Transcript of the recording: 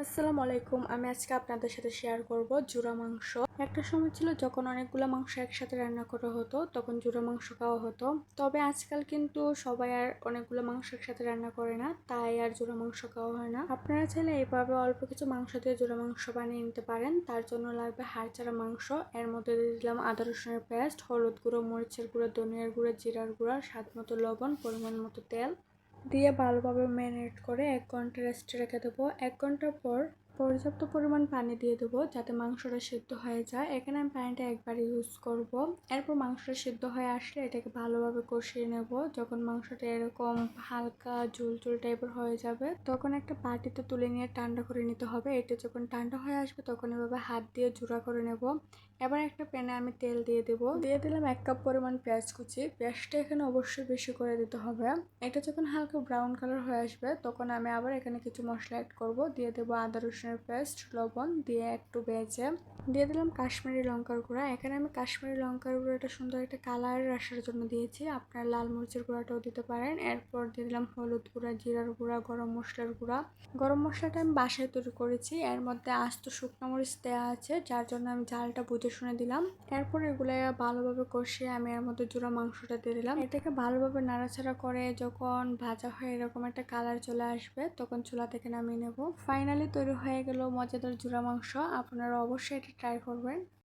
আসসালামু আলাইকুম। আমি আজকে আপনাদের সাথে শেয়ার করব জুরা মাংস। একটা সময় ছিল যখন অনেকগুলো মাংস একসাথে রান্না করা হতো, তখন জুরা মাংস খাওয়া হতো। তবে আজকাল কিন্তু সবাই আর অনেকগুলো মাংস একসাথে রান্না করে না, তাই আর জুরা মাংস খাওয়া হয় না। আপনারা চাইলে এইভাবে অল্প কিছু মাংস দিয়ে জুরা মাংস বানিয়ে নিতে পারেন। তার জন্য লাগবে হাড় ছাড়া মাংস। এর মধ্যে দিয়ে দিলাম আদা রসুনের পেস্ট, হলুদ গুঁড়ো, মরিচের গুঁড়ো, ধনিয়ার গুঁড়ো, জিরার গুঁড়ো, স্বাদ মতো লবণ, পরিমাণ মতো তেল দিয়ে ভালোভাবে ম্যারিনেট করে 1 ঘন্টা রেস্টে রেখে দেবো। 1 ঘন্টা পর পর্যাপ্ত পরিমাণ পানি দিয়ে দেবো যাতে মাংসটা সিদ্ধ হয়ে যায়। এখানে আমি পানিটা একবার ইউজ করব। এরপর মাংসটা সিদ্ধ হয়ে আসলে এটাকে ভালোভাবে কষিয়ে নেব। যখন মাংসটা এরকম হালকা ঝোল ঝোল টাইপের হয়ে যাবে, তখন একটা বাটিতে তুলে নিয়ে ঠান্ডা করে নিতে হবে। এটা যখন ঠান্ডা হয়ে আসবে তখন এভাবে হাত দিয়ে জুড়া করে নেব। এবার একটা প্যানে আমি তেল দিয়ে দেবো। দিয়ে দিলাম 1 কাপ পরিমাণ পেঁয়াজ কুচি। পেঁয়াজটা এখানে অবশ্যই বেশি করে দিতে হবে। এটা যখন হালকা ব্রাউন কালার হয়ে আসবে তখন আমি আবার এখানে কিছু মশলা অ্যাড করব। দিয়ে দেবো আদা রসুনের পেস্ট, লবণ দিয়ে একটু ভেজে দিয়ে দিলাম কাশ্মীরি লঙ্কার গুঁড়া। এখানে আমি কাশ্মীরি লঙ্কার গুঁড়াটা সুন্দর একটা কালার আসার জন্য দিয়েছি, আপনারা লাল মরিচের গুঁড়াটাও দিতে পারেন। এরপর দিয়ে দিলাম হলুদ গুঁড়া, জিরার গুঁড়া, গরম মশলার গুঁড়া। গরম মশলাটা আমি বাসায় তৈরি করেছি, এর মধ্যে আস্ত শুকনো মরিচ দেওয়া আছে, যার জন্য আমি ঝালটা বুঝে শুনে দিলাম। এরপর এগুলো ভালোভাবে কষিয়ে আমি এর মধ্যে জুড়া মাংসটা দিয়ে দিলাম। এটাকে ভালোভাবে নাড়াচাড়া করে যখন ভাজা হয়ে এরকম একটা কালার চলে আসবে তখন চুলা থেকে নামিয়ে নেব। ফাইনালি তৈরি হয়ে গেল মজাদার জুড়া মাংস। আপনারা অবশ্যই এটা ট্রাই করবেন।